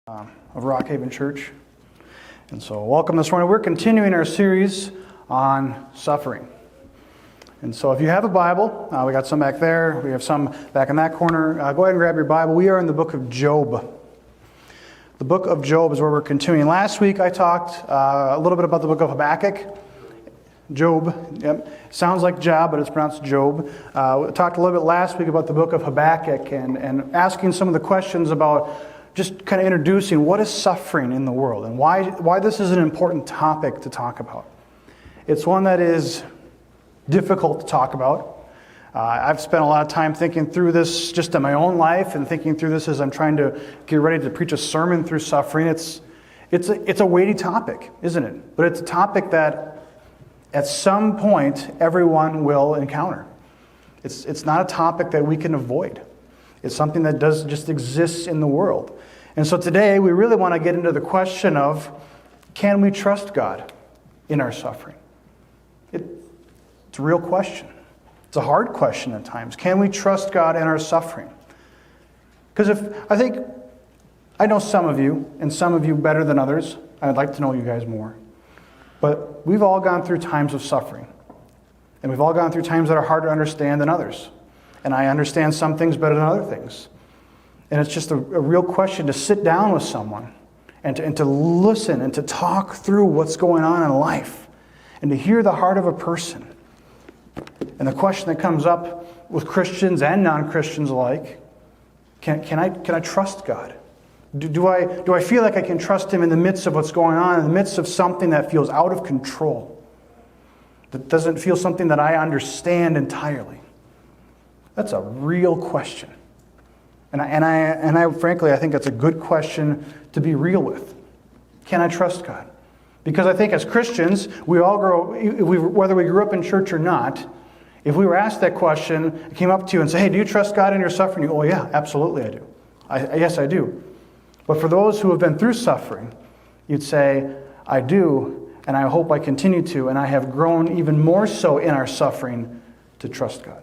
Of Rockhaven Church. And so welcome this morning. We're continuing our series on suffering. And so if you have a Bible, we got some back there, we have some back in that corner. Go ahead and grab your Bible. We are in the book of Job. The book of Job is where we're continuing. Last week I talked a little bit about the book of Habakkuk. Job, yep. Sounds like Job, but it's pronounced Job. We talked a little bit last week about the book of Habakkuk and asking some of the questions about just kind of introducing what is suffering in the world and why this is an important topic to talk about. It's one that is difficult to talk about. I've spent a lot of time thinking through this just in my own life and thinking through this as I'm trying to get ready to preach a sermon through suffering. It's a weighty topic, isn't it? But it's a topic that at some point everyone will encounter. It's not a topic that we can avoid. It's something that does just exist in the world. And so today we really want to get into the question of, can we trust God in our suffering? It's a real question. It's a hard question at times. Can we trust God in our suffering? Because I know some of you, and some of you better than others. I'd like to know you guys more. But we've all gone through times of suffering. And we've all gone through times that are harder to understand than others. And I understand some things better than other things. And it's just a real question to sit down with someone and to listen and to talk through what's going on in life and to hear the heart of a person. And the question that comes up with Christians and non-Christians alike, can I trust God? Do I feel like I can trust Him in the midst of what's going on, in the midst of something that feels out of control, that doesn't feel something that I understand entirely? That's a real question. And I frankly, I think that's a good question to be real with. Can I trust God? Because I think as Christians, we all whether we grew up in church or not, if we were asked that question, I came up to you and said, hey, do you trust God in your suffering? You go, oh yeah, absolutely I do. Yes, I do. But for those who have been through suffering, you'd say, I do, and I hope I continue to, and I have grown even more so in our suffering to trust God.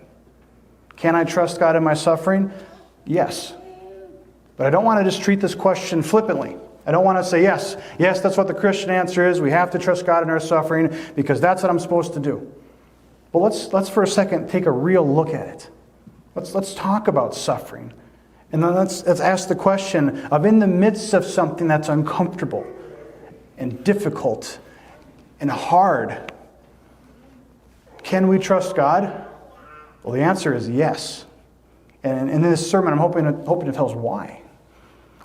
Can I trust God in my suffering? Yes. But I don't want to just treat this question flippantly. I don't want to say, yes, that's what the Christian answer is. We have to trust God in our suffering because that's what I'm supposed to do. But let's for a second take a real look at it. Let's talk about suffering. And then let's ask the question of, in the midst of something that's uncomfortable and difficult and hard, can we trust God? Well, the answer is yes. And in this sermon, I'm hoping to tell us why.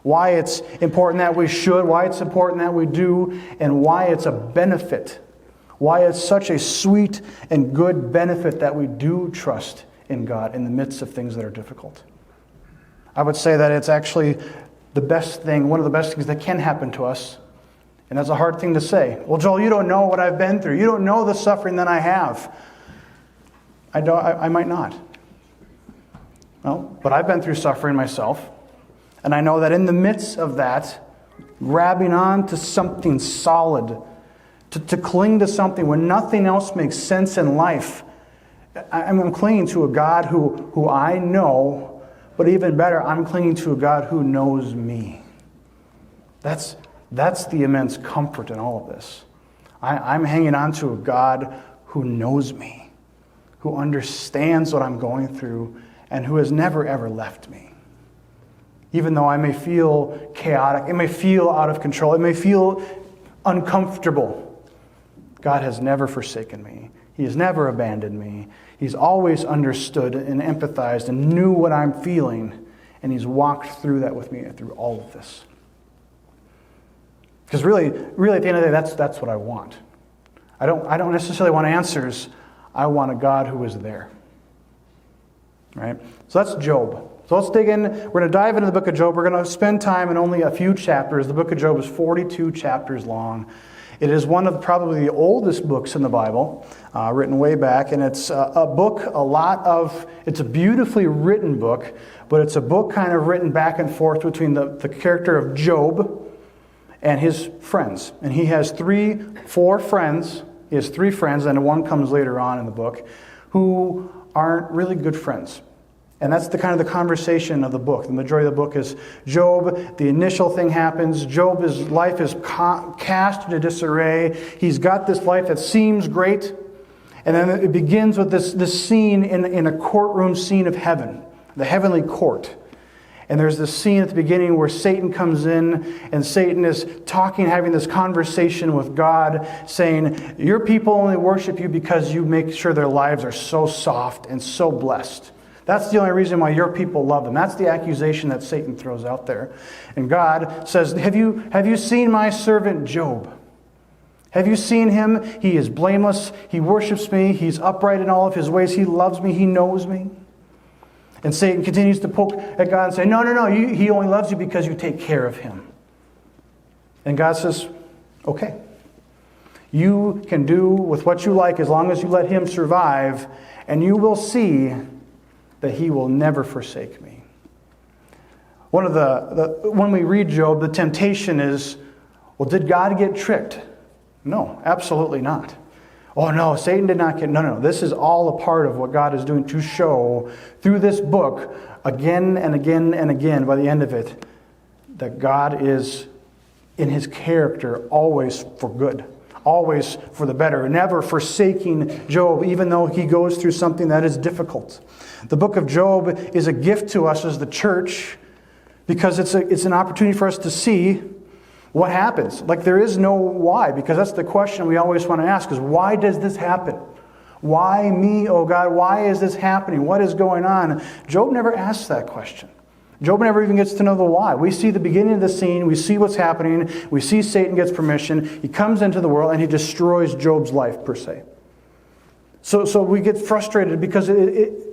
Why it's important that we should, why it's important that we do, and why it's a benefit. Why it's such a sweet and good benefit that we do trust in God in the midst of things that are difficult. I would say that it's actually the best thing, one of the best things that can happen to us. And that's a hard thing to say. Well, Joel, you don't know what I've been through. You don't know the suffering that I have. I might not. Well, but I've been through suffering myself. And I know that in the midst of that, grabbing on to something solid, to cling to something when nothing else makes sense in life, I'm clinging to a God who I know, but even better, I'm clinging to a God who knows me. That's the immense comfort in all of this. I'm hanging on to a God who knows me, who understands what I'm going through, and who has never, ever left me. Even though I may feel chaotic, it may feel out of control, it may feel uncomfortable, God has never forsaken me. He has never abandoned me. He's always understood and empathized and knew what I'm feeling, and He's walked through that with me through all of this. Because really, at the end of the day, that's what I want. I don't necessarily want answers. I want a God who is there. Right? So that's Job. So let's dig in. We're going to dive into the book of Job. We're going to spend time in only a few chapters. The book of Job is 42 chapters long. It is one of probably the oldest books in the Bible, written way back. And it's a book, it's a beautifully written book, but it's a book kind of written back and forth between the character of Job and his friends. And he has four friends. He has three friends, and one comes later on in the book, who aren't really good friends. And that's the kind of the conversation of the book. The majority of the book is Job. The initial thing happens. Job's life is cast into disarray. He's got this life that seems great. And then it begins with this scene in a courtroom scene of heaven, the heavenly court. And there's this scene at the beginning where Satan comes in, and Satan is talking, having this conversation with God, saying, your people only worship you because you make sure their lives are so soft and so blessed. That's the only reason why your people love them. That's the accusation that Satan throws out there. And God says, have you seen my servant Job? Have you seen him? He is blameless. He worships me. He's upright in all of his ways. He loves me. He knows me. And Satan continues to poke at God and say, no, he only loves you because you take care of him. And God says, okay. You can do with what you like as long as you let him survive, and you will see that he will never forsake me. When we read Job, the temptation is, well, did God get tricked? No, absolutely not. Oh no, Satan did not get... No. This is all a part of what God is doing to show through this book again and again and again by the end of it that God is in his character always for good, always for the better, never forsaking Job even though he goes through something that is difficult. The book of Job is a gift to us as the church because it's an opportunity for us to see what happens? Like there is no why, because that's the question we always want to ask is why does this happen? Why me, oh God? Why is this happening? What is going on? Job never asks that question. Job never even gets to know the why. We see the beginning of the scene. We see what's happening. We see Satan gets permission. He comes into the world and he destroys Job's life per se. So we get frustrated because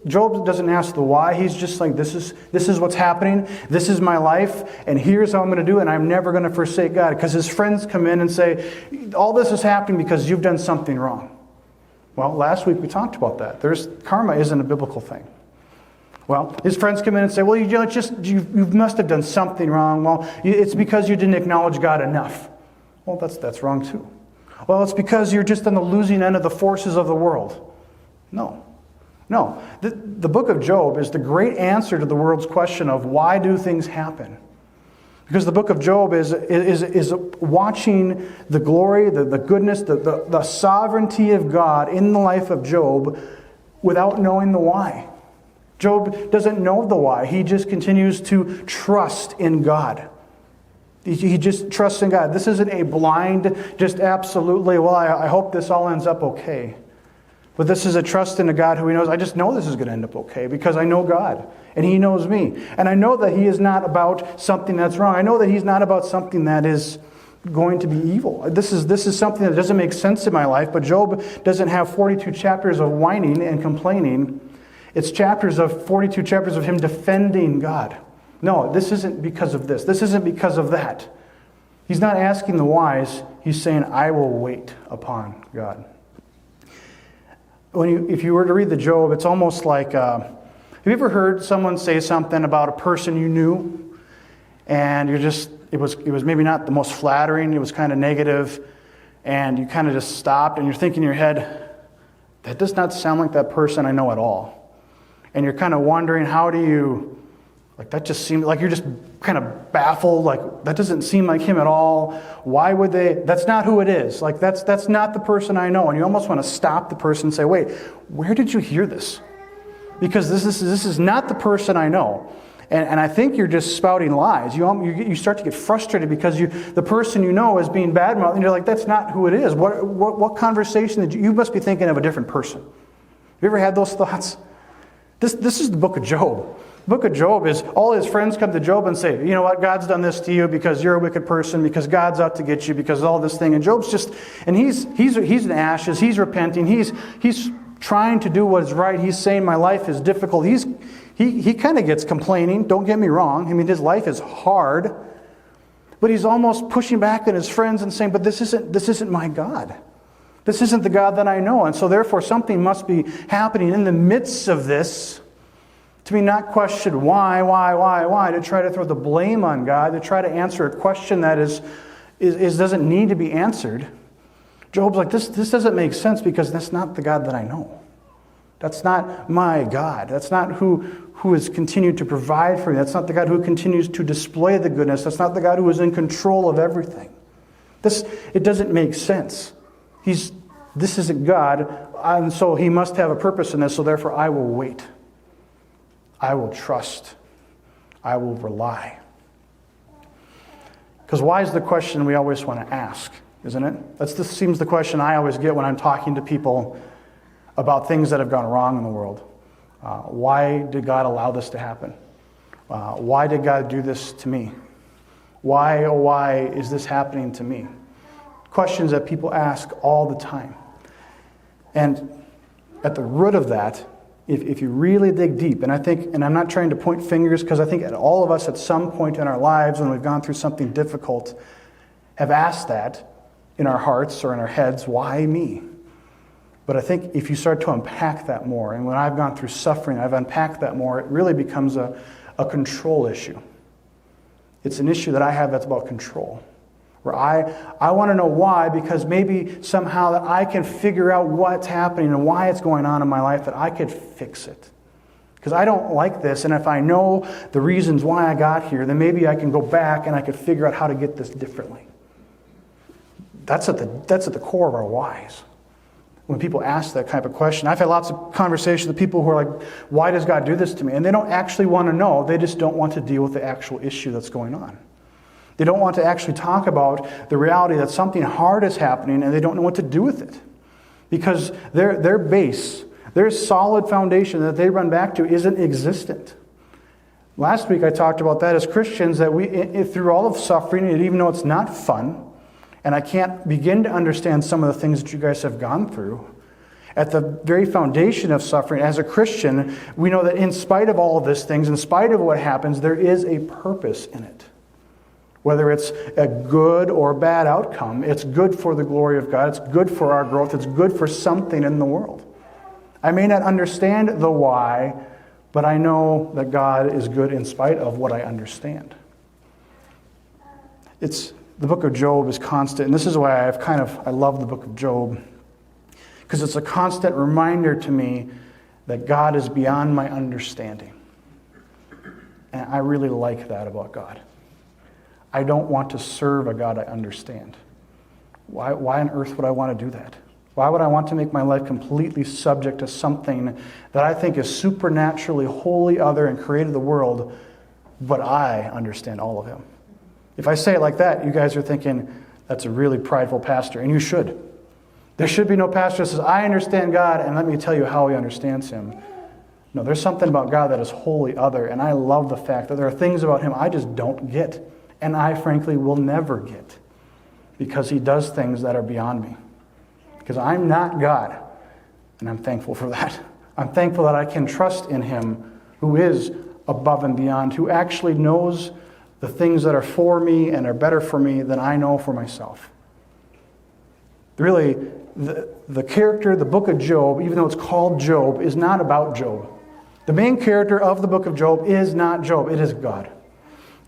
Job doesn't ask the why. He's just like, this is what's happening. This is my life. And here's how I'm going to do it. And I'm never going to forsake God. Because his friends come in and say, all this is happening because you've done something wrong. Well, last week we talked about that. Karma isn't a biblical thing. Well, his friends come in and say, well, you must have done something wrong. Well, it's because you didn't acknowledge God enough. Well, that's wrong too. Well, it's because you're just on the losing end of the forces of the world. No. The book of Job is the great answer to the world's question of why do things happen? Because the book of Job is watching the glory, the goodness, the sovereignty of God in the life of Job without knowing the why. Job doesn't know the why. He just continues to trust in God. He just trusts in God. This isn't a blind, just absolutely, well, I hope this all ends up okay. But this is a trust in a God who he knows, I just know this is going to end up okay because I know God and he knows me. And I know that he is not about something that's wrong. I know that he's not about something that is going to be evil. This is something that doesn't make sense in my life, but Job doesn't have 42 chapters of whining and complaining. It's 42 chapters of him defending God. No, this isn't because of this. This isn't because of that. He's not asking the whys. He's saying, I will wait upon God. If you were to read the Job, it's almost like, have you ever heard someone say something about a person you knew, and it was maybe not the most flattering, it was kind of negative, and you kind of just stopped, and you're thinking in your head, that does not sound like that person I know at all. And you're kind of wondering, how do you... Like that just seemed like you're just kind of baffled. Like that doesn't seem like him at all. Why would they? That's not who it is. Like that's not the person I know. And you almost want to stop the person and say, "Wait, where did you hear this?" Because this is not the person I know. And I think you're just spouting lies. You start to get frustrated because the person you know is being badmouthed, and you're like, "That's not who it is." What conversation did you must be thinking of a different person? Have you ever had those thoughts? This is the book of Job. The book of Job is all his friends come to Job and say, you know what, God's done this to you because you're a wicked person, because God's out to get you, because of all this thing. And Job's just, and he's in ashes, he's repenting, he's trying to do what is right. He's saying my life is difficult. He kind of gets complaining, don't get me wrong. I mean, his life is hard. But he's almost pushing back at his friends and saying, but this isn't my God. This isn't the God that I know. And so therefore something must be happening in the midst of this to be not questioned why, to try to throw the blame on God, to try to answer a question that doesn't need to be answered. Job's like, this doesn't make sense because that's not the God that I know. That's not my God. That's not who has continued to provide for me. That's not the God who continues to display the goodness. That's not the God who is in control of everything. It doesn't make sense. This isn't God, and so he must have a purpose in this, so therefore I will wait. I will trust. I will rely. Because why is the question we always want to ask, isn't it? This seems the question I always get when I'm talking to people about things that have gone wrong in the world. Why did God allow this to happen? Why did God do this to me? Why, oh why, is this happening to me? Questions that people ask all the time. And at the root of that, if you really dig deep, and I'm not trying to point fingers, because I think all of us at some point in our lives when we've gone through something difficult have asked that in our hearts or in our heads, why me? But I think if you start to unpack that more, and when I've gone through suffering, I've unpacked that more, it really becomes a control issue. It's an issue that I have that's about control. Where I want to know why, because maybe somehow that I can figure out what's happening and why it's going on in my life, that I could fix it. Because I don't like this, and if I know the reasons why I got here, then maybe I can go back and I could figure out how to get this differently. That's at the core of our whys. When people ask that type of question, I've had lots of conversations with people who are like, why does God do this to me? And they don't actually want to know. They just don't want to deal with the actual issue that's going on. They don't want to actually talk about the reality that something hard is happening and they don't know what to do with it. Because their base, their solid foundation that they run back to isn't existent. Last week I talked about that as Christians, that we, through all of suffering, and even though it's not fun, and I can't begin to understand some of the things that you guys have gone through, at the very foundation of suffering, as a Christian, we know that in spite of all of these things, in spite of what happens, there is a purpose in it. Whether it's a good or bad outcome, it's good for the glory of God, it's good for our growth, it's good for something in the world. I may not understand the why, but I know that God is good in spite of what I understand. The book of Job is constant, and this is why I love the book of Job, because it's a constant reminder to me that God is beyond my understanding. And I really like that about God. I don't want to serve a God I understand. Why on earth would I want to do that? Why would I want to make my life completely subject to something that I think is supernaturally wholly other and created the world, but I understand all of him? If I say it like that, you guys are thinking, that's a really prideful pastor, and you should. There should be no pastor that says, I understand God, and let me tell you how he understands him. No, there's something about God that is wholly other, and I love the fact that there are things about him I just don't get. And I, frankly, will never get, because he does things that are beyond me. Because I'm not God, and I'm thankful for that. I'm thankful that I can trust in him who is above and beyond, who actually knows the things that are for me and are better for me than I know for myself. Really, the character, the book of Job, even though it's called Job, is not about Job. The main character of the book of Job is not Job, it is God.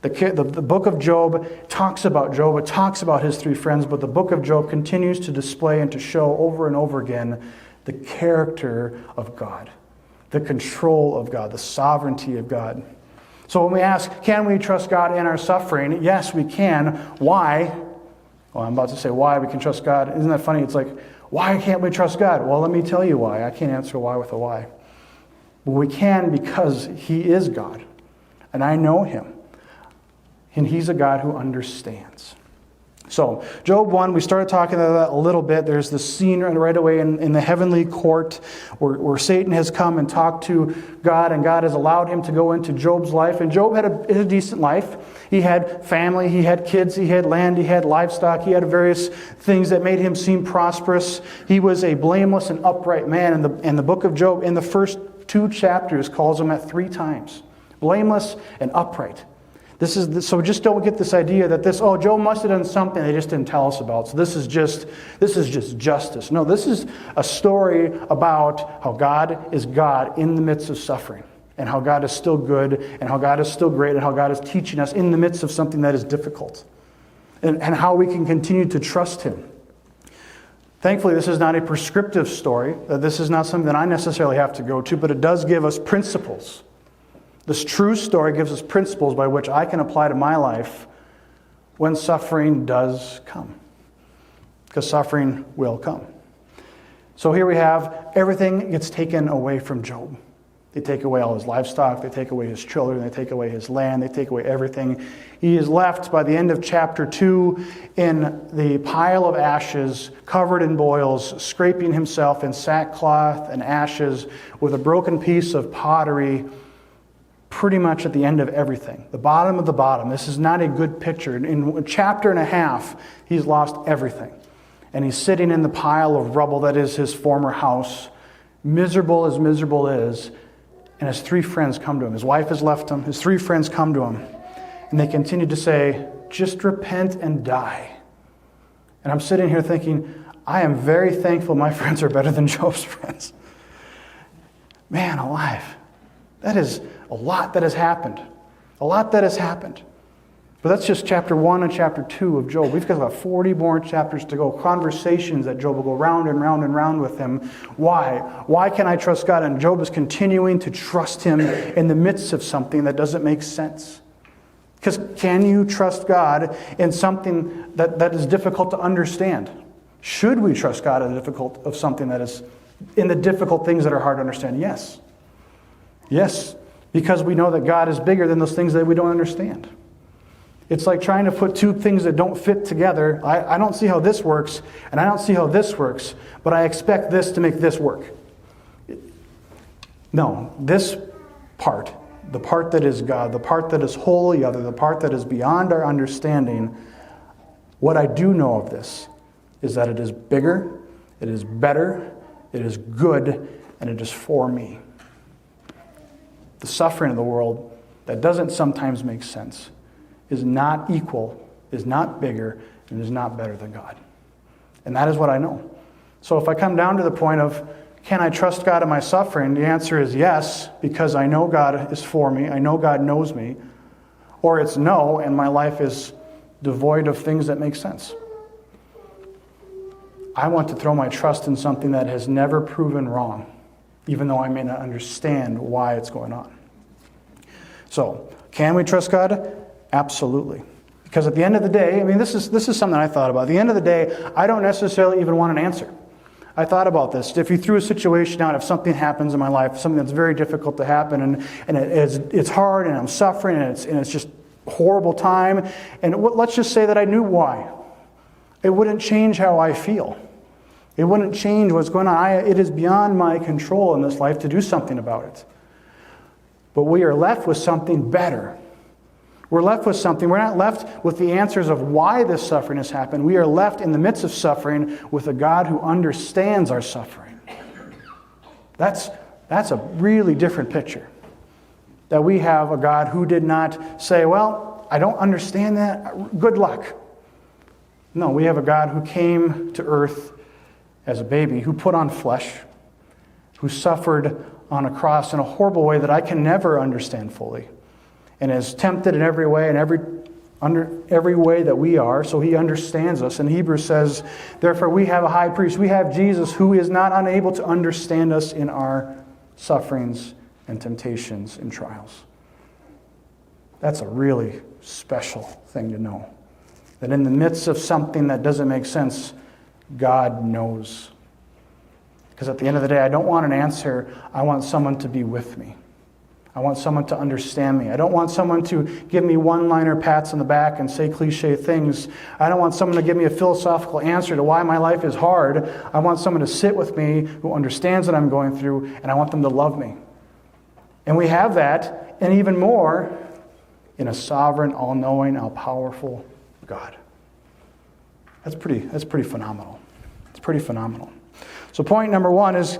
The book of Job talks about Job, it talks about his three friends, but the book of Job continues to display and to show over and over again the character of God, the control of God, the sovereignty of God. So when we ask, can we trust God in our suffering? Yes, we can. Why? Well, I'm about to say why we can trust God. Isn't that funny? It's like, why can't we trust God? Well, let me tell you why. I can't answer why with a why. But we can because he is God, and I know him. And he's a God who understands. So, Job 1, we started talking about that a little bit. There's this scene right away in the heavenly court where Satan has come and talked to God, and God has allowed him to go into Job's life. And Job had a decent life. He had family, he had kids, he had land, he had livestock, he had various things that made him seem prosperous. He was a blameless and upright man. And the book of Job, in the first 2 chapters, calls him that 3 times. Blameless and upright. So just don't get this idea that Job must have done something they just didn't tell us about. So this is just justice. No, this is a story about how God is God in the midst of suffering, and how God is still good, and how God is still great, and how God is teaching us in the midst of something that is difficult, and how we can continue to trust him. Thankfully, this is not a prescriptive story. This is not something that I necessarily have to go to, but it does give us principles. This true story gives us principles by which I can apply to my life when suffering does come. Because suffering will come. So here we have everything gets taken away from Job. They take away all his livestock, they take away his children, they take away his land, they take away everything. He is left by the end of chapter 2 in the pile of ashes, covered in boils, scraping himself in sackcloth and ashes with a broken piece of pottery, pretty much at the end of everything. The bottom of the bottom. This is not a good picture. In a chapter and a half, he's lost everything. And he's sitting in the pile of rubble that is his former house, miserable as miserable is. And his 3 friends come to him. His wife has left him. His 3 friends come to him. And they continue to say, just repent and die. And I'm sitting here thinking, I am very thankful my friends are better than Job's friends. Man alive. That is a lot that has happened. A lot that has happened. But that's just chapter 1 and chapter 2 of Job. We've got about 40 more chapters to go. Conversations that Job will go round and round and round with him. Why? Why can I trust God? And Job is continuing to trust him in the midst of something that doesn't make sense. Because can you trust God in something that is difficult to understand? Should we trust God in the difficult things that are hard to understand? Yes. Yes. Because we know that God is bigger than those things that we don't understand. It's like trying to put 2 things that don't fit together. I don't see how this works, and I don't see how this works, but I expect this to make this work. No, this part, the part that is God, the part that is wholly other, the part that is beyond our understanding, what I do know of this is that it is bigger, it is better, it is good, and it is for me. The suffering of the world that doesn't sometimes make sense is not equal, is not bigger, and is not better than God. And that is what I know. So if I come down to the point of, can I trust God in my suffering? The answer is yes, because I know God is for me, I know God knows me. Or it's no, and my life is devoid of things that make sense. I want to throw my trust in something that has never proven wrong, even though I may not understand why it's going on. So, can we trust God? Absolutely. Because at the end of the day, this is something I thought about. At the end of the day, I don't necessarily even want an answer. I thought about this. If you threw a situation out, if something happens in my life, something that's very difficult to happen, and it's hard, and I'm suffering, and it's just a horrible time, and let's just say that I knew why. It wouldn't change how I feel. It wouldn't change what's going on. It is beyond my control in this life to do something about it. But we are left with something better. We're left with something. We're not left with the answers of why this suffering has happened. We are left in the midst of suffering with a God who understands our suffering. That's a really different picture. That we have a God who did not say, well, I don't understand that. Good luck. No, we have a God who came to earth as a baby, who put on flesh, who suffered on a cross in a horrible way that I can never understand fully, and is tempted in every way, and every way that we are, so he understands us. And Hebrews says, therefore we have a high priest. We have Jesus, who is not unable to understand us in our sufferings and temptations and trials. That's a really special thing to know. That in the midst of something that doesn't make sense, God knows. Because at the end of the day, I don't want an answer. I want someone to be with me. I want someone to understand me. I don't want someone to give me one-liner pats on the back and say cliche things. I don't want someone to give me a philosophical answer to why my life is hard. I want someone to sit with me who understands what I'm going through, and I want them to love me. And we have that, and even more, in a sovereign, all-knowing, all-powerful God. That's pretty phenomenal. It's pretty phenomenal. So point number 1 is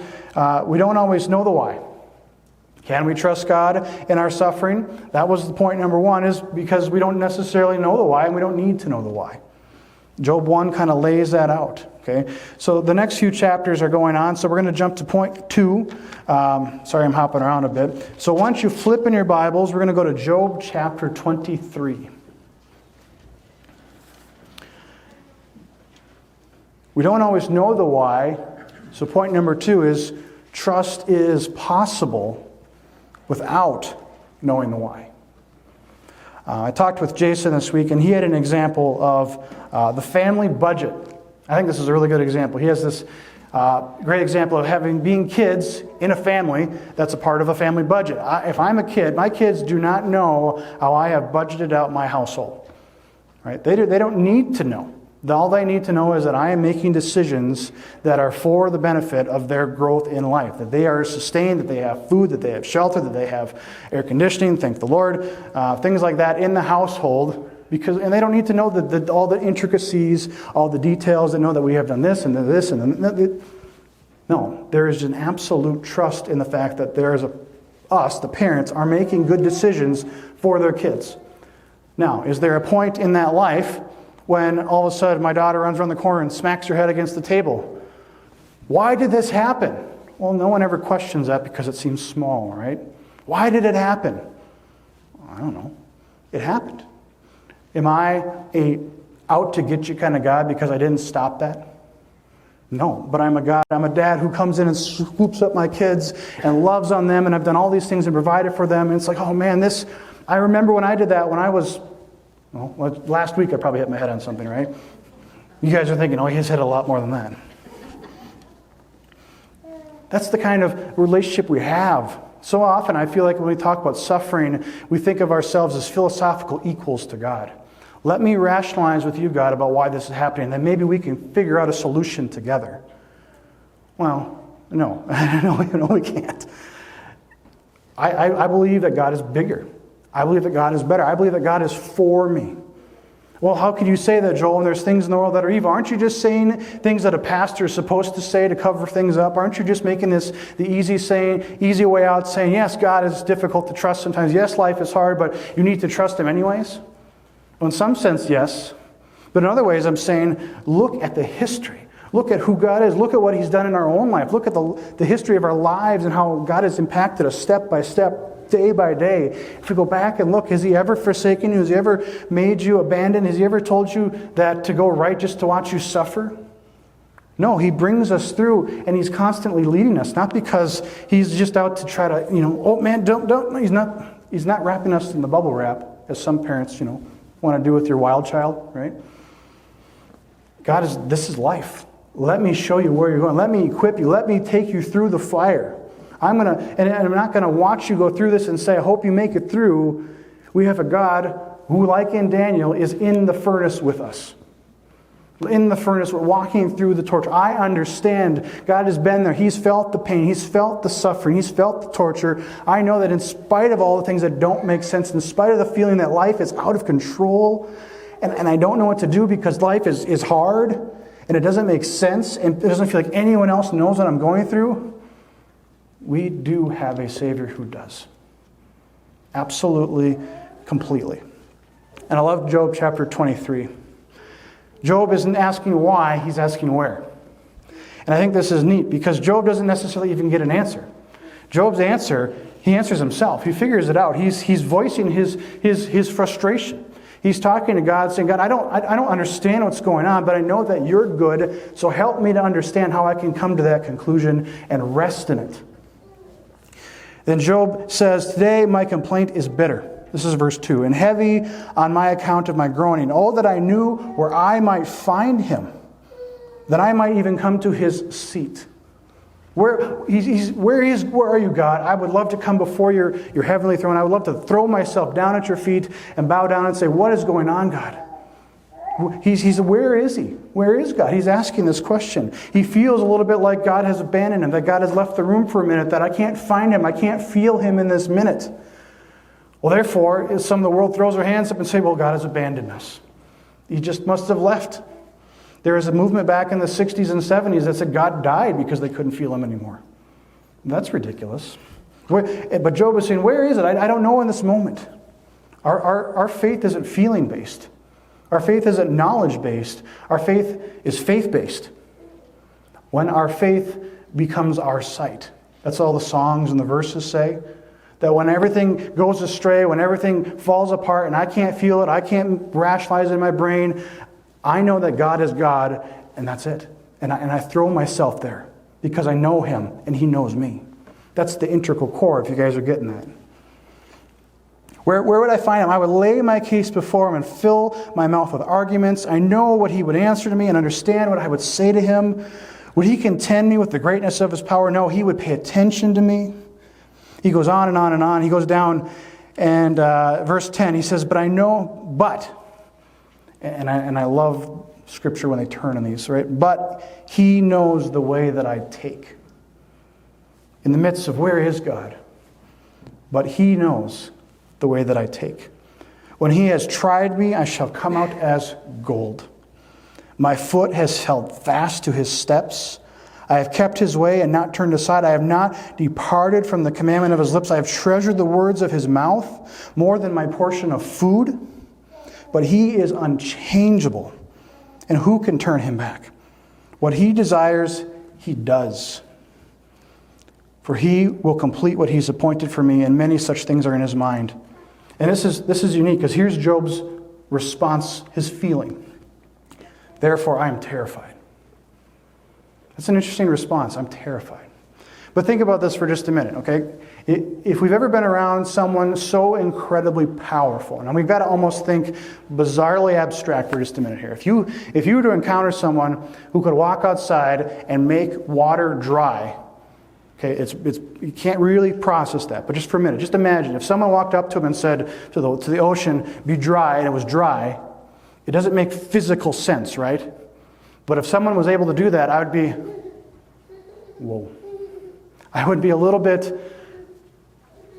we don't always know the why. Can we trust God in our suffering? That was the point number 1, is because we don't necessarily know the why, and we don't need to know the why. Job 1 kind of lays that out. Okay, so the next few chapters are going on, so we're going to jump to point 2. Sorry, I'm hopping around a bit. So once you flip in your Bibles, we're going to go to Job chapter 23. We don't always know the why. So point number 2 is trust is possible without knowing the why. I talked with Jason this week, and he had an example of the family budget. I think this is a really good example. He has this great example of being kids in a family that's a part of a family budget. If I'm a kid, my kids do not know how I have budgeted out my household. Right? They don't need to know. All they need to know is that I am making decisions that are for the benefit of their growth in life, that they are sustained, that they have food, that they have shelter, that they have air conditioning, thank the Lord, things like that in the household. And they don't need to know all the intricacies, all the details, that know that we have done this and this and that. No, there is an absolute trust in the fact that us, the parents, are making good decisions for their kids. Now, is there a point in that life when all of a sudden my daughter runs around the corner and smacks her head against the table? Why did this happen? Well, no one ever questions that because it seems small, right? Why did it happen? I don't know. It happened. Am I a out to get you kind of God because I didn't stop that? No, but I'm a dad who comes in and swoops up my kids and loves on them, and I've done all these things and provided for them, and it's like, oh man, I remember when I did that when I was, last week I probably hit my head on something, right? You guys are thinking, oh, he's hit a lot more than that. That's the kind of relationship we have. So often I feel like when we talk about suffering, we think of ourselves as philosophical equals to God. Let me rationalize with you, God, about why this is happening, then maybe we can figure out a solution together. Well, no, no, we can't. I believe that God is bigger. I believe that God is better. I believe that God is for me. Well, how could you say that, Joel, when there's things in the world that are evil? Aren't you just saying things that a pastor is supposed to say to cover things up? Aren't you just making this the easy way out, saying, yes, God is difficult to trust sometimes. Yes, life is hard, but you need to trust Him anyways? Well, in some sense, yes. But in other ways, I'm saying, look at the history. Look at who God is. Look at what He's done in our own life. Look at the history of our lives and how God has impacted us step by step, day by day. If we go back and look, has He ever forsaken you? Has He ever made you abandoned? Has He ever told you that to go right just to watch you suffer? No, He brings us through, and He's constantly leading us. Not because He's just out to try to, oh man, don't. He's not wrapping us in the bubble wrap, as some parents, want to do with your wild child, right? This is life. Let me show you where you're going. Let me equip you. Let me take you through the fire. I'm not going to watch you go through this and say, I hope you make it through. We have a God who, like in Daniel, is in the furnace with us. In the furnace, we're walking through the torture. I understand. God has been there. He's felt the pain. He's felt the suffering. He's felt the torture. I know that in spite of all the things that don't make sense, in spite of the feeling that life is out of control, and I don't know what to do because life is hard, and it doesn't make sense, and it doesn't feel like anyone else knows what I'm going through, we do have a Savior who does. Absolutely, completely. And I love Job chapter 23. Job isn't asking why, he's asking where. And I think this is neat because Job doesn't necessarily even get an answer. Job's answer, he answers himself. He figures it out. He's voicing his frustration. He's talking to God, saying, God, I don't understand what's going on, but I know that you're good, so help me to understand how I can come to that conclusion and rest in it. Then Job says, today my complaint is bitter. This is verse 2. And heavy on my account of my groaning. Oh, that I knew where I might find him, that I might even come to his seat. Where are you, God? I would love to come before your heavenly throne. I would love to throw myself down at your feet and bow down and say, what is going on, God? Where is he? Where is God? He's asking this question. He feels a little bit like God has abandoned him, that God has left the room for a minute, that I can't find him. I can't feel him in this minute. Well, therefore, some of the world throws their hands up and say, well, God has abandoned us. He just must have left. There was a movement back in the 60s and 70s that said God died because they couldn't feel him anymore. That's ridiculous. But Job is saying, where is it? I don't know in this moment. Our faith isn't feeling-based. Our faith isn't knowledge-based. Our faith is faith-based. When our faith becomes our sight. That's all the songs and the verses say. That when everything goes astray, when everything falls apart and I can't feel it, I can't rationalize it in my brain, I know that God is God, and that's it. And I throw myself there because I know him and he knows me. That's the integral core, if you guys are getting that. Where would I find him? I would lay my case before him and fill my mouth with arguments. I know what he would answer to me and understand what I would say to him. Would he contend me with the greatness of his power? No, he would pay attention to me. He goes on and on and on. He goes down and verse 10, he says, and I love Scripture when they turn on these, right? But he knows the way that I take. In the midst of where is God? But he knows the way that I take. When he has tried me, I shall come out as gold. My foot has held fast to his steps. I have kept his way and not turned aside. I have not departed from the commandment of his lips. I have treasured the words of his mouth more than my portion of food. But he is unchangeable. And who can turn him back? What he desires, he does. For he will complete what he's appointed for me, and many such things are in his mind. And this is unique, because here's Job's response, his feeling. Therefore, I am terrified. That's an interesting response. I'm terrified. But think about this for just a minute, okay? If we've ever been around someone so incredibly powerful, and we've got to almost think bizarrely abstract for just a minute here. If you were to encounter someone who could walk outside and make water dry, okay, you can't really process that, but just for a minute, just imagine if someone walked up to him and said to the ocean, be dry, and it was dry, it doesn't make physical sense, right? But if someone was able to do that, I would be, whoa. I would be a little bit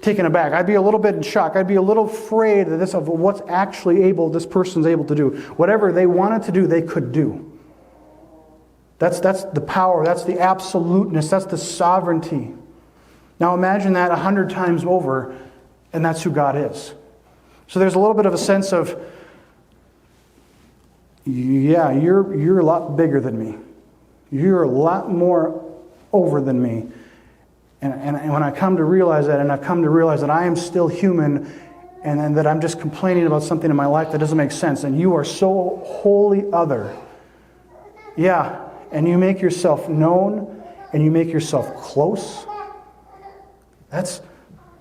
taken aback. I'd be a little bit in shock. I'd be a little afraid of what's actually this person's able to do. Whatever they wanted to do, they could do. That's the power. That's the absoluteness. That's the sovereignty. Now imagine that 100 times over, and that's who God is. So there's a little bit of a sense of, yeah, you're a lot bigger than me. You're a lot more over than me. And when I come to realize that, and I've come to realize that I am still human, and that I'm just complaining about something in my life that doesn't make sense, and you are so wholly other. Yeah, and you make yourself known, and you make yourself close. That's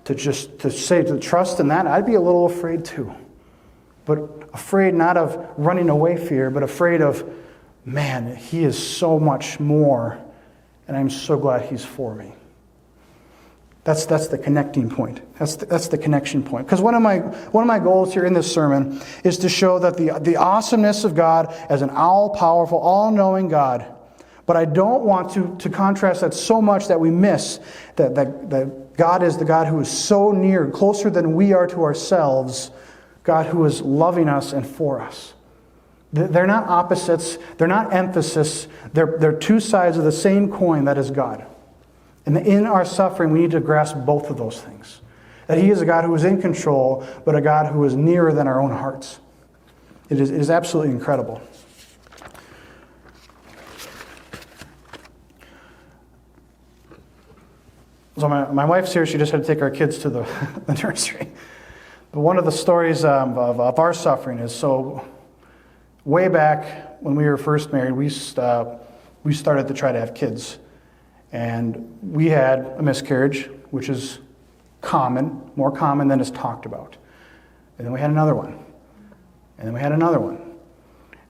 to trust in that, I'd be a little afraid too. But afraid not of running away fear, but afraid of, man, he is so much more, and I'm so glad he's for me. That's the connecting point. That's the connection point. Because one of my goals here in this sermon is to show that the awesomeness of God as an all-powerful, all-knowing God. But I don't want to contrast that so much that we miss that God is the God who is so near, closer than we are to ourselves, God who is loving us and for us. They're not opposites. They're not emphasis. They're two sides of the same coin that is God. And in our suffering, we need to grasp both of those things. That he is a God who is in control, but a God who is nearer than our own hearts. It is absolutely incredible. So my wife's here. She just had to take our kids to the nursery. But one of the stories of our suffering is, so way back when we were first married, we started to try to have kids. And we had a miscarriage, which is common, more common than is talked about. And then we had another one. And then we had another one.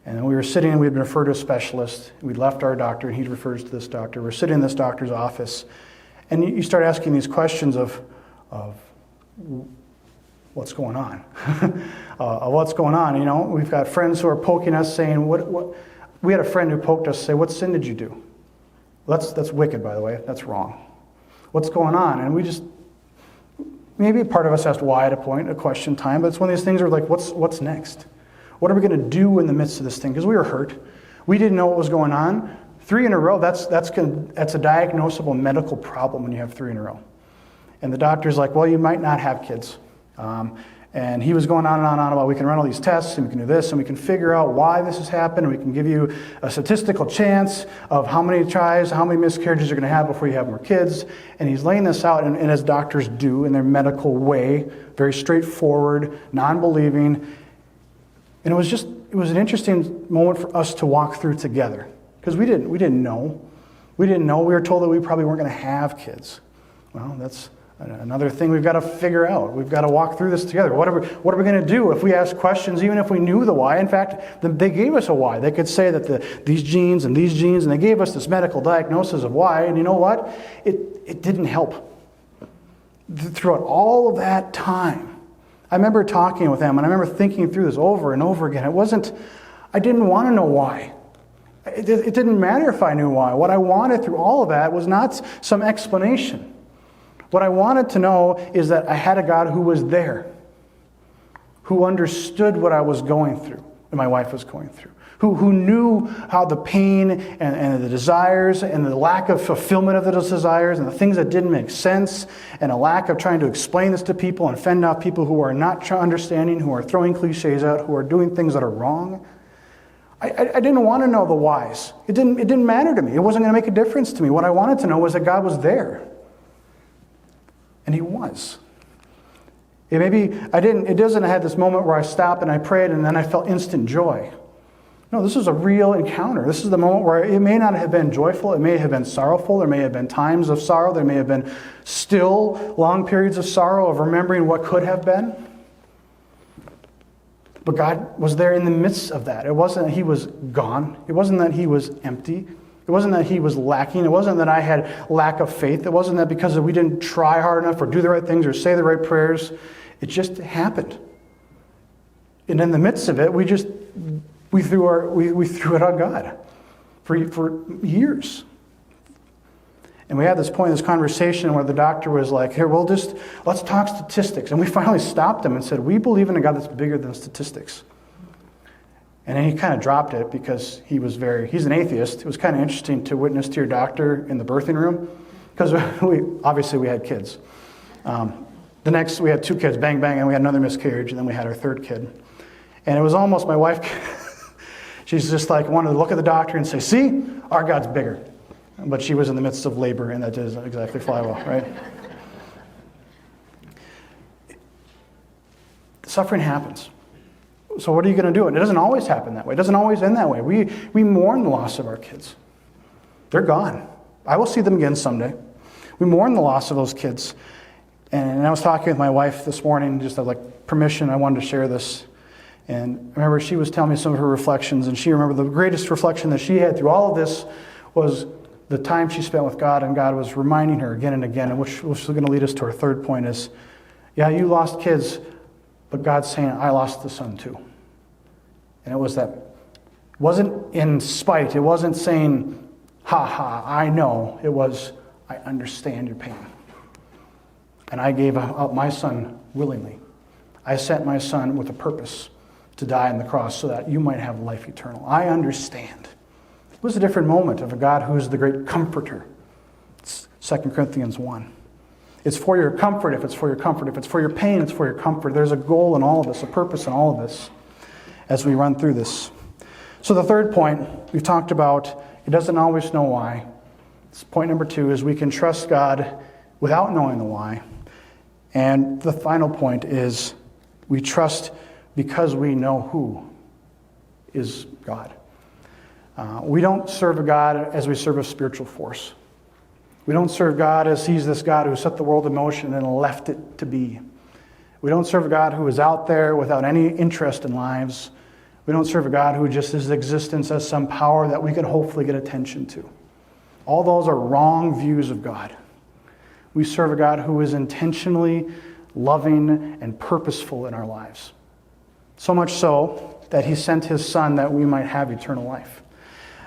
And then we were sitting and we'd been referred to a specialist. We'd left our doctor and he refers to this doctor. We're sitting in this doctor's office. And you start asking these questions of what's going on? What's going on? You know, we've got friends who are poking us saying, what? We had a friend who poked us, say, what sin did you do? That's wicked, by the way. That's wrong. What's going on? And we just, maybe part of us asked why at a question time, but it's one of these things where like, what's next? What are we going to do in the midst of this thing? Because we were hurt. We didn't know what was going on. 3 in a row, that's a diagnosable medical problem when you have 3 in a row. And the doctor's like, well, you might not have kids. And he was going on and on and on about we can run all these tests and we can do this and we can figure out why this has happened and we can give you a statistical chance of how many tries, how many miscarriages you're going to have before you have more kids. And he's laying this out, and as doctors do in their medical way, very straightforward, non-believing. And it was an interesting moment for us to walk through together. Because we didn't know. We didn't know. We were told that we probably weren't going to have kids. Well, that's another thing we've got to figure out. We've got to walk through this together. What are we going to do if we ask questions, even if we knew the why? In fact, they gave us a why. They could say that these genes, and they gave us this medical diagnosis of why, and you know what? It didn't help. Throughout all of that time, I remember talking with them, and I remember thinking through this over and over again. I didn't want to know why. It didn't matter if I knew why. What I wanted through all of that was not some explanation. What I wanted to know is that I had a God who was there, who understood what I was going through, and my wife was going through, who knew how the pain and the desires and the lack of fulfillment of those desires and the things that didn't make sense and a lack of trying to explain this to people and fend off people who are not understanding, who are throwing cliches out, who are doing things that are wrong. I didn't want to know the whys. It didn't matter to me. It wasn't going to make a difference to me. What I wanted to know was that God was there. And He was. It doesn't have this moment where I stopped and I prayed and then I felt instant joy. No, this is a real encounter. This is the moment where it may not have been joyful. It may have been sorrowful. There may have been times of sorrow. There may have been still long periods of sorrow, of remembering what could have been. But God was there in the midst of that. It wasn't that He was gone. It wasn't that He was empty. It wasn't that He was lacking. It wasn't that I had lack of faith. It wasn't that because we didn't try hard enough or do the right things or say the right prayers. It just happened. And in the midst of it, we threw it on God for years. And we had this point in this conversation where the doctor was like, here, let's talk statistics. And we finally stopped him and said, we believe in a God that's bigger than statistics. And then he kind of dropped it because he's an atheist. It was kind of interesting to witness to your doctor in the birthing room because we had kids. We had 2 kids, bang, bang, and we had another miscarriage, and then we had our 3rd kid. And it was almost my wife, she's just like wanted to look at the doctor and say, see, our God's bigger. But she was in the midst of labor, and that doesn't exactly fly well, right? Suffering happens. So what are you going to do? And it doesn't always happen that way. It doesn't always end that way. We mourn the loss of our kids. They're gone. I will see them again someday. We mourn the loss of those kids. And I was talking with my wife this morning, just like permission, I wanted to share this. And I remember she was telling me some of her reflections, and she remembered the greatest reflection that she had through all of this was the time she spent with God, and God was reminding her again and again, and which is going to lead us to our 3rd point is, yeah, you lost kids, but God's saying, I lost the son too. And it wasn't in spite. It wasn't saying, ha ha, I know. It was, I understand your pain. And I gave up my son willingly. I sent my son with a purpose to die on the cross so that you might have life eternal. I understand. It was a different moment of a God who is the great comforter. It's 2 Corinthians 1. It's for your comfort if it's for your comfort. If it's for your pain, it's for your comfort. There's a goal in all of this, a purpose in all of this as we run through this. So the 3rd point, we've talked about, it doesn't always know why. Point number 2 is we can trust God without knowing the why. And the final point is we trust because we know who is God. We don't serve a God as we serve a spiritual force. We don't serve God as He's this God who set the world in motion and left it to be. We don't serve a God who is out there without any interest in lives. We don't serve a God who just is existence as some power that we can hopefully get attention to. All those are wrong views of God. We serve a God who is intentionally loving and purposeful in our lives. So much so that He sent His Son that we might have eternal life.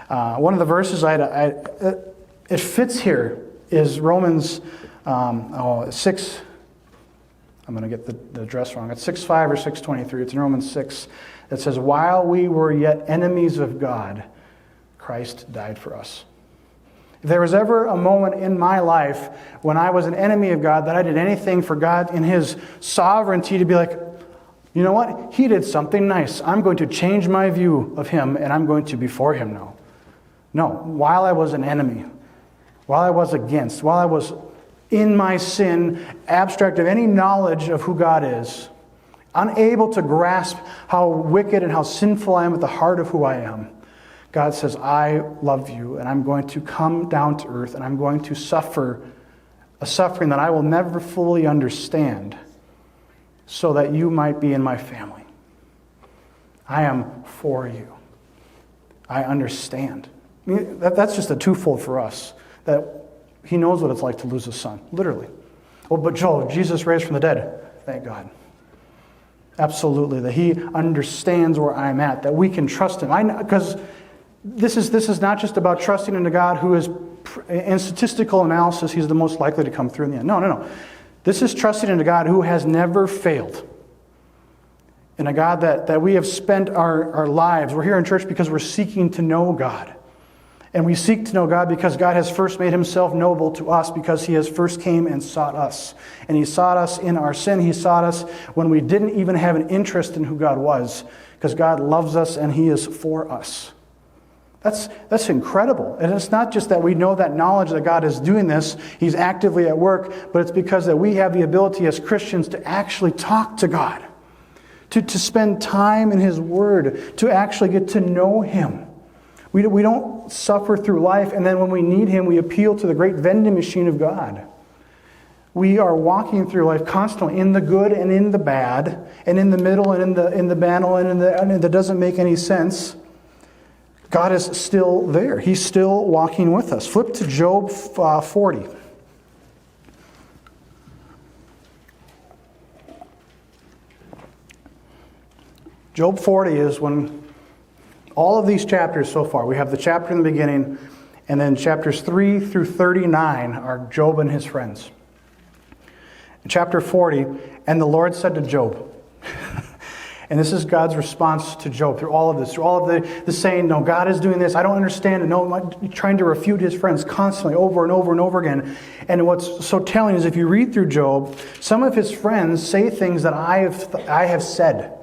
One of the verses it fits here is Romans 6. I'm going to get the address wrong. It's 6:5 or 6:23. It's in Romans 6. That says, while we were yet enemies of God, Christ died for us. If there was ever a moment in my life when I was an enemy of God, that I did anything for God in His sovereignty to be like, you know what? He did something nice. I'm going to change my view of Him, and I'm going to be for Him now. No, while I was an enemy, while I was against, while I was in my sin, abstract of any knowledge of who God is, unable to grasp how wicked and how sinful I am at the heart of who I am, God says, I love you, and I'm going to come down to earth, and I'm going to suffer a suffering that I will never fully understand so that you might be in my family. I am for you. I understand. I mean, that's just a twofold for us, that he knows what it's like to lose a son, literally. Well, but Joel, Jesus raised from the dead. Thank God. Absolutely, that he understands where I'm at, that we can trust him. Because this is not just about trusting in a God who is, in statistical analysis, he's the most likely to come through in the end. No. This is trusting in a God who has never failed. In a God that we have spent our lives. We're here in church because we're seeking to know God. And we seek to know God because God has first made himself knowable to us, because he has first came and sought us. And he sought us in our sin. He sought us when we didn't even have an interest in who God was, because God loves us and he is for us. That's incredible. And it's not just that we know that knowledge that God is doing this, he's actively at work, but it's because that we have the ability as Christians to actually talk to God, to spend time in his word, to actually get to know him. We don't suffer through life, and then when we need him, we appeal to the great vending machine of God. We are walking through life constantly in the good and in the bad, and in the middle and in the battle and that doesn't make any sense. God is still there. He's still walking with us. Flip to Job 40. Job 40 is when all of these chapters so far, we have the chapter in the beginning, and then chapters 3 through 39 are Job and his friends. In chapter 40, and the Lord said to Job, and this is God's response to Job through all of this, through all of the saying, no, God is doing this, I don't understand it, no, trying to refute his friends constantly over and over and over again. And what's so telling is if you read through Job, some of his friends say things that I have said.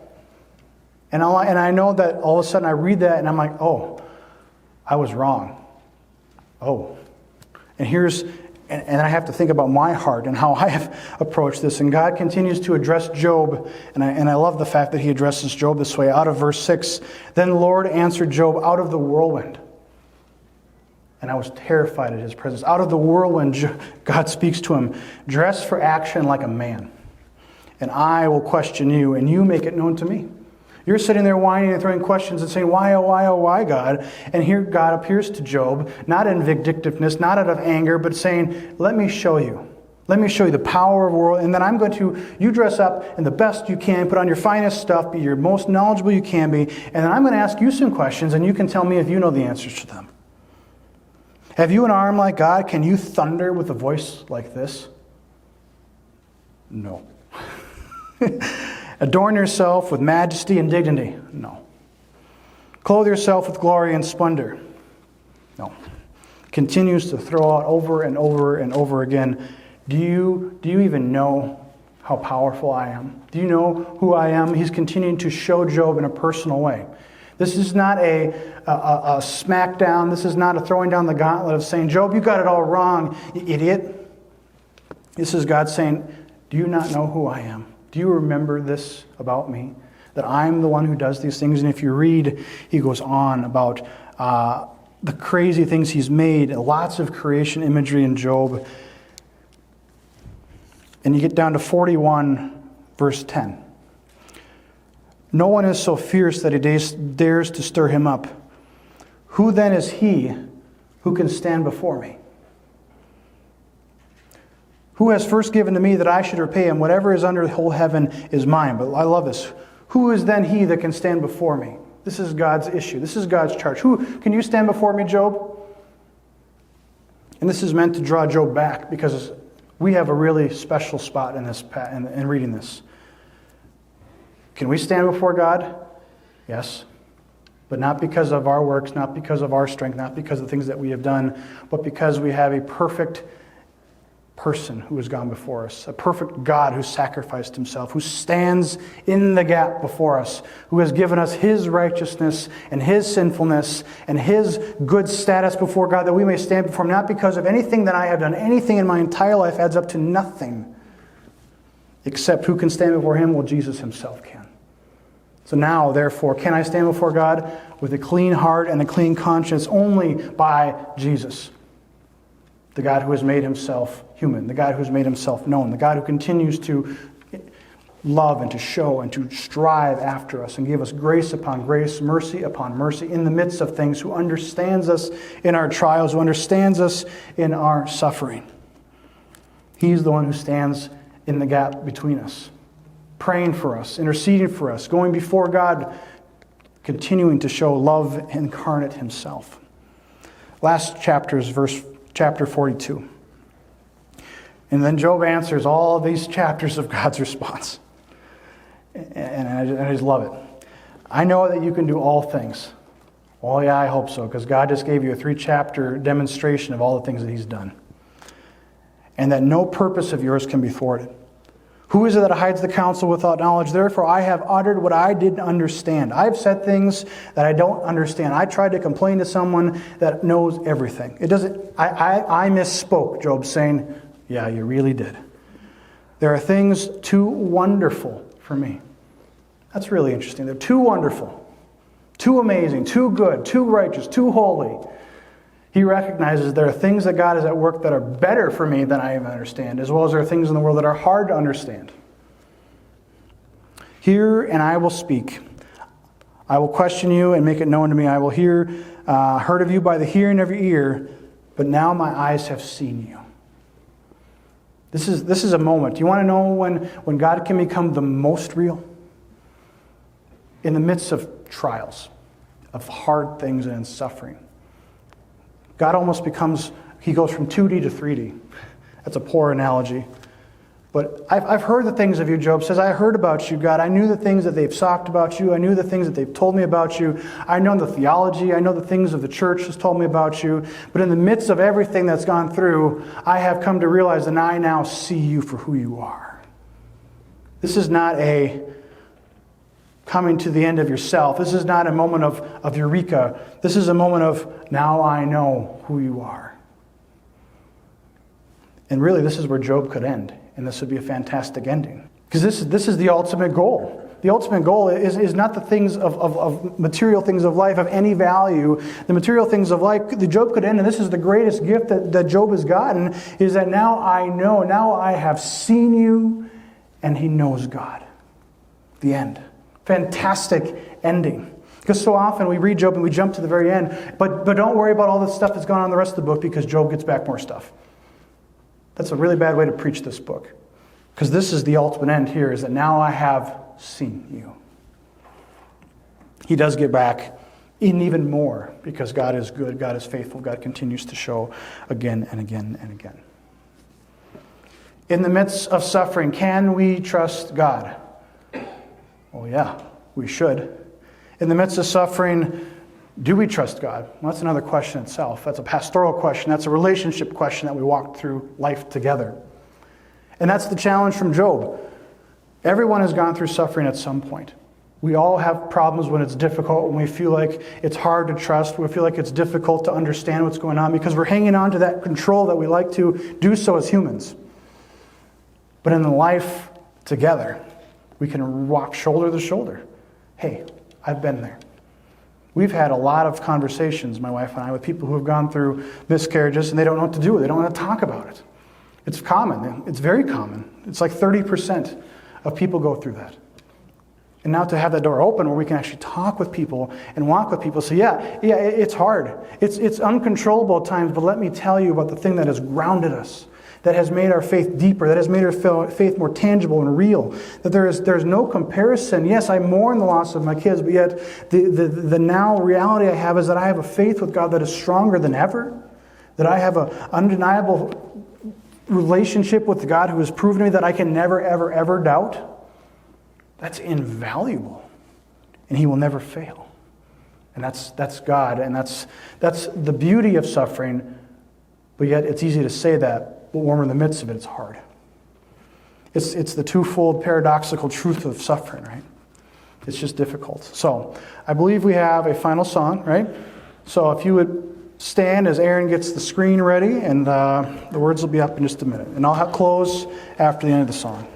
And I know that all of a sudden I read that and I'm like, oh, I was wrong. Oh. And I have to think about my heart and how I have approached this. And God continues to address Job. And I love the fact that he addresses Job this way. Out of verse 6, then the Lord answered Job out of the whirlwind. And I was terrified at his presence. Out of the whirlwind, God speaks to him, dress for action like a man. And I will question you, and you make it known to me. You're sitting there whining and throwing questions and saying, why, oh, why, God? And here God appears to Job, not in vindictiveness, not out of anger, but saying, let me show you. Let me show you the power of the world. And then I'm going to, you dress up in the best you can, put on your finest stuff, be your most knowledgeable you can be. And then I'm going to ask you some questions, and you can tell me if you know the answers to them. Have you an arm like God? Can you thunder with a voice like this? No. Adorn yourself with majesty and dignity? No. Clothe yourself with glory and splendor? No. Continues to throw out over and over and over again. Do you even know how powerful I am? Do you know who I am? He's continuing to show Job in a personal way. This is not a smackdown. This is not a throwing down the gauntlet of saying, Job, you got it all wrong, you idiot. This is God saying, do you not know who I am? Do you remember this about me? That I'm the one who does these things? And if you read, he goes on about the crazy things he's made, lots of creation imagery in Job. And you get down to 41, verse 10. No one is so fierce that he dares to stir him up. Who then is he who can stand before me? Who has first given to me that I should repay him? Whatever is under the whole heaven is mine. But I love this. Who is then he that can stand before me? This is God's issue. This is God's charge. Who can you stand before me, Job? And this is meant to draw Job back, because we have a really special spot in this in reading this. Can we stand before God? Yes. But not because of our works, not because of our strength, not because of the things that we have done, but because we have a perfect person who has gone before us, a perfect God who sacrificed himself, who stands in the gap before us, who has given us his righteousness and his sinfulness and his good status before God, that we may stand before him, not because of anything that I have done. Anything in my entire life adds up to nothing, except who can stand before him? Well, Jesus himself can. So now, therefore, can I stand before God with a clean heart and a clean conscience only by Jesus, the God who has made himself human, the God who has made himself known, the God who continues to love and to show and to strive after us and give us grace upon grace, mercy upon mercy in the midst of things, who understands us in our trials, who understands us in our suffering. He's the one who stands in the gap between us, praying for us, interceding for us, going before God, continuing to show love incarnate himself. Last chapter is chapter 42. And then Job answers all these chapters of God's response. And I just love it. I know that you can do all things. Oh yeah, I hope so, because God just gave you a 3-chapter demonstration of all the things that he's done. And that no purpose of yours can be thwarted. Who is it that hides the counsel without knowledge? Therefore I have uttered what I didn't understand. I've said things that I don't understand. I tried to complain to someone that knows everything. I misspoke, Job's saying, yeah, you really did. There are things too wonderful for me. That's really interesting. They're too wonderful, too amazing, too good, too righteous, too holy. He recognizes there are things that God is at work that are better for me than I even understand, as well as there are things in the world that are hard to understand. Hear and I will speak. I will question you and make it known to me. I will heard of you by the hearing of your ear, but now my eyes have seen you. This is a moment. You want to know when God can become the most real? In the midst of trials, of hard things and suffering. God almost becomes, he goes from 2D to 3D. That's a poor analogy. But I've heard the things of you, Job says. I heard about you, God. I knew the things that they've talked about you. I knew the things that they've told me about you. I know the theology. I know the things of the church has told me about you. But in the midst of everything that's gone through, I have come to realize that I now see you for who you are. This is not a coming to the end of yourself. This is not a moment of eureka. This is a moment of, now I know who you are. And really, this is where Job could end. And this would be a fantastic ending. Because this is the ultimate goal. The ultimate goal is not the things of material things of life of any value. The material things of life, the Job could end, and this is the greatest gift that Job has gotten, is that now I know, now I have seen you, and he knows God. The end. Fantastic ending. Because so often we read Job and we jump to the very end, but don't worry about all the stuff that's gone on in the rest of the book, because Job gets back more stuff. That's a really bad way to preach this book. Because this is the ultimate end here, is that now I have seen you. He does get back in even more, because God is good, God is faithful, God continues to show again and again and again. In the midst of suffering, can we trust God? Well, yeah, we should. In the midst of suffering, do we trust God? Well, that's another question itself. That's a pastoral question. That's a relationship question that we walk through life together. And that's the challenge from Job. Everyone has gone through suffering at some point. We all have problems when it's difficult, when we feel like it's hard to trust, when we feel like it's difficult to understand what's going on, because we're hanging on to that control that we like to do so as humans. But in the life together, we can walk shoulder to shoulder. Hey, I've been there. We've had a lot of conversations, my wife and I, with people who have gone through miscarriages, and they don't know what to do. They don't want to talk about it. It's common. It's very common. It's like 30% of people go through that. And now to have that door open where we can actually talk with people and walk with people. So yeah, it's hard. It's uncontrollable at times, but let me tell you about the thing that has grounded us, that has made our faith deeper, that has made our faith more tangible and real. That there's no comparison. Yes, I mourn the loss of my kids, but yet the now reality I have is that I have a faith with God that is stronger than ever. That I have an undeniable relationship with the God who has proven to me that I can never, ever, ever doubt. That's invaluable. And he will never fail. And that's God. And that's the beauty of suffering. But yet it's easy to say that. But when we're in the midst of it, it's hard. It's the twofold paradoxical truth of suffering, right? It's just difficult. So, I believe we have a final song, right? So if you would stand as Aaron gets the screen ready, and the words will be up in just a minute. And I'll close after the end of the song.